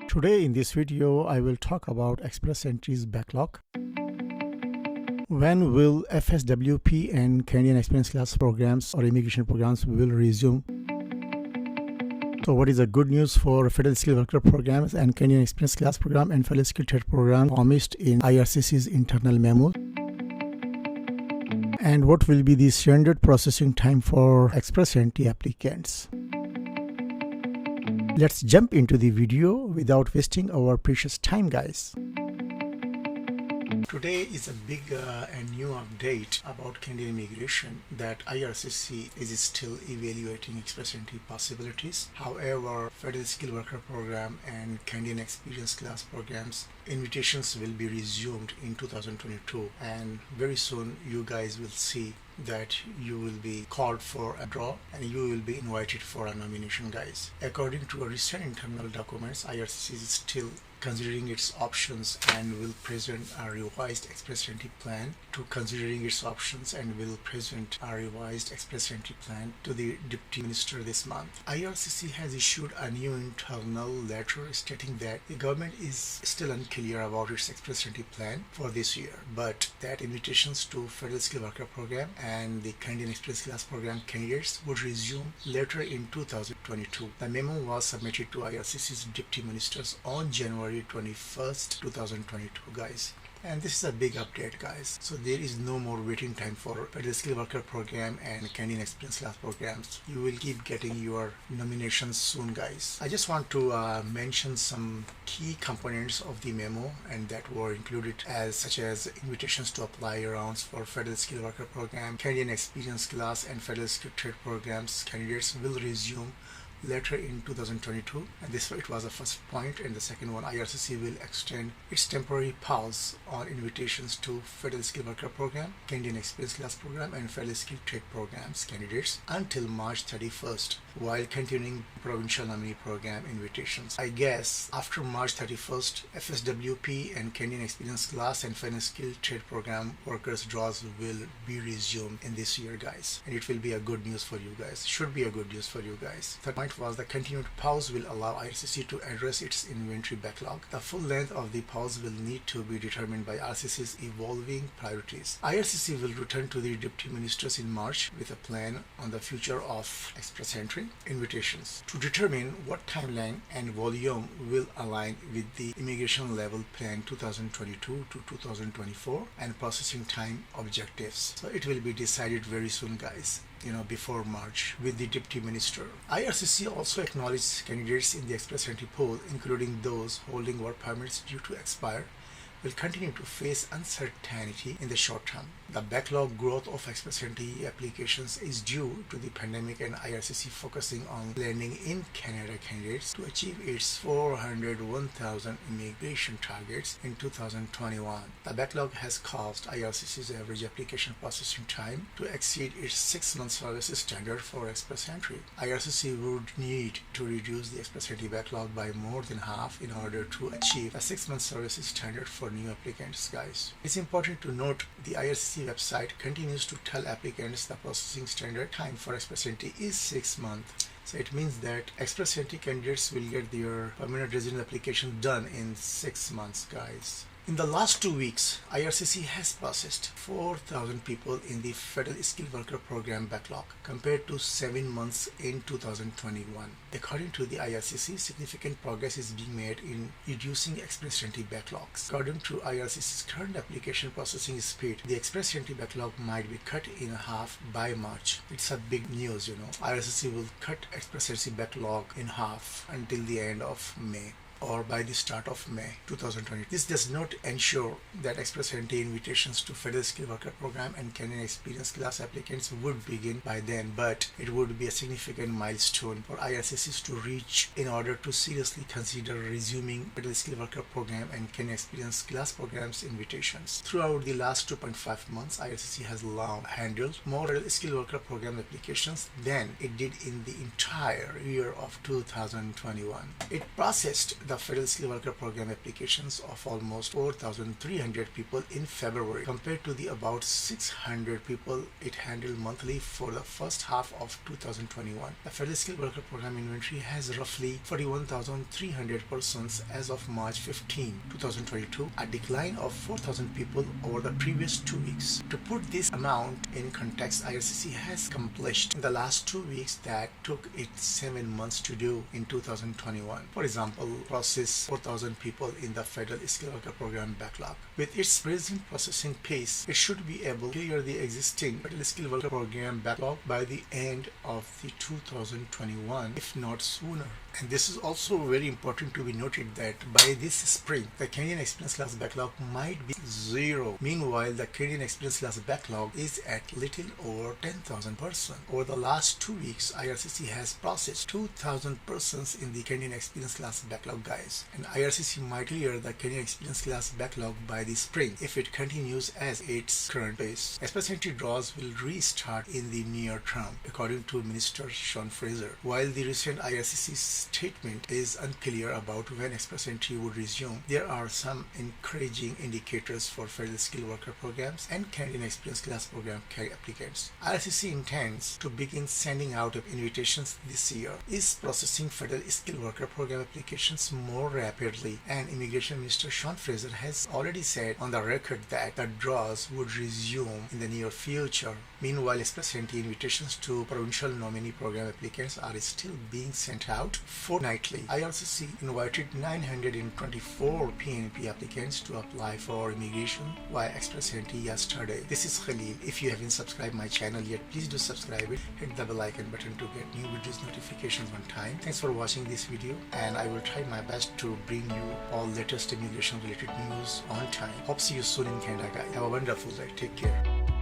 Today in this video, I will talk about Express Entries backlog. When will FSWP and Canadian Experience Class programs or immigration programs will resume? So what is the good news for Federal Skilled Worker programs and Canadian Experience Class program and Federal Skilled Trade program promised in IRCC's internal memo? And what will be the standard processing time for Express Entry applicants? Let's jump into the video without wasting our precious time, guys. Today is a big and new update about Canadian immigration that IRCC is still evaluating Express Entry possibilities. However, Federal Skilled Worker Program and Canadian Experience Class programs invitations will be resumed in 2022, and very soon you guys will see that you will be called for a draw and you will be invited for a nomination, guys. According to a recent internal documents, IRCC is still considering its options and will present a revised Express Entry plan to considering its options and will present a revised Express Entry plan to the Deputy Minister this month. IRCC has issued a new internal letter stating that the government is still unclear about its Express Entry plan for this year, but that invitations to Federal Skilled Worker Program and the Canadian Experience Class Program candidates would resume later in 2022. The memo was submitted to IRCC's Deputy Ministers on January 21st, 2022, guys. And this is a big update, guys. So there is no more waiting time for Federal Skilled Worker Program and Canadian Experience Class programs. You will keep getting your nominations soon, guys. I just want to mention some key components of the memo and that were included such as invitations to apply rounds for Federal Skilled Worker Program, Canadian Experience Class and Federal Skilled Trade programs candidates will resume later in 2022, and this it was the first point. And the second one, IRCC will extend its temporary pause on invitations to Federal Skilled Worker Program, Canadian Experience Class Program and Federal Skilled Trade programs candidates until March 31st, while continuing provincial nominee program invitations. I guess after March 31st, FSWP and Canadian Experience Class and Federal Skilled Trade program workers draws will be resumed in this year, guys, and it will be a good news for you guys. Should be a good news for you guys. Third point was the continued pause will allow IRCC to address its inventory backlog. The full length of the pause will need to be determined by IRCC's evolving priorities. IRCC will return to the Deputy Ministers in March with a plan on the future of Express Entry invitations to determine what timeline and volume will align with the Immigration Level Plan 2022 to 2024 and processing time objectives. So it will be decided very soon, guys, before March with the Deputy Minister. IRCC also acknowledged candidates in the Express Entry pool, including those holding work permits due to expire, will continue to face uncertainty in the short term. The backlog growth of Express Entry applications is due to the pandemic and IRCC focusing on landing in Canada candidates to achieve its 401,000 immigration targets in 2021. The backlog has caused IRCC's average application processing time to exceed its 6-month services standard for Express Entry. IRCC would need to reduce the Express Entry backlog by more than half in order to achieve a 6-month services standard for new applicants, guys. It's important to note the IRCC website continues to tell applicants the processing standard time for Express Entry is 6 months. So it means that Express Entry candidates will get their permanent resident application done in 6 months, guys. In the last 2 weeks, IRCC has processed 4,000 people in the Federal Skilled Worker Program backlog compared to 7 months in 2021. According to the IRCC, significant progress is being made in reducing Express Entry backlogs. According to IRCC's current application processing speed, the Express Entry backlog might be cut in half by March. It's a big news, IRCC will cut Express Entry backlog in half until the end of May, or by the start of May 2020. This does not ensure that Express Entry invitations to Federal Skilled Worker Program and Canadian Experience Class applicants would begin by then, but it would be a significant milestone for IRCCs to reach in order to seriously consider resuming Federal Skilled Worker Program and Canadian Experience Class programs invitations. Throughout the last 2.5 months, IRCC has handled more Federal Skilled Worker Program applications than it did in the entire year of 2021. It processed the Federal Skilled Worker Program applications of almost 4,300 people in February compared to the about 600 people it handled monthly for the first half of 2021. The Federal Skilled Worker Program inventory has roughly 41,300 persons as of March 15, 2022, a decline of 4,000 people over the previous 2 weeks. To put this amount in context, IRCC has accomplished in the last 2 weeks that took it 7 months to do in 2021. For example, process 4,000 people in the Federal Skilled Worker Program backlog. With its present processing pace, it should be able to clear the existing Federal Skilled Worker Program backlog by the end of the 2021, if not sooner. And this is also very important to be noted that by this spring, the Canadian Experience Class backlog might be zero. Meanwhile, the Canadian Experience Class backlog is at little over 10,000 persons. Over the last 2 weeks, IRCC has processed 2,000 persons in the Canadian Experience Class backlog, guys. And IRCC might clear the Canadian Experience Class backlog by the spring if it continues as its current pace. Express entry draws will restart in the near term, according to Minister Sean Fraser. While the recent IRCC statement is unclear about when express entry would resume, there are some encouraging indicators for Federal Skilled Worker Programs and Canadian Experience Class Program applicants. IRCC intends to begin sending out of invitations this year, is processing Federal Skilled Worker Program applications more rapidly, and Immigration Minister Sean Fraser has already said on the record that the draws would resume in the near future. Meanwhile, express entry invitations to provincial nominee program applicants are still being sent out fortnightly. IRCC invited 924 PNP applicants to apply for immigration via express entry yesterday. This is Khalil. If you haven't subscribed my channel yet, please do subscribe it. Hit the bell icon button to get new videos notifications on time. Thanks for watching this video, and I will try my best to bring you all latest immigration related news on time. Hope see you soon in Canada, guys. Have a wonderful day. Take care.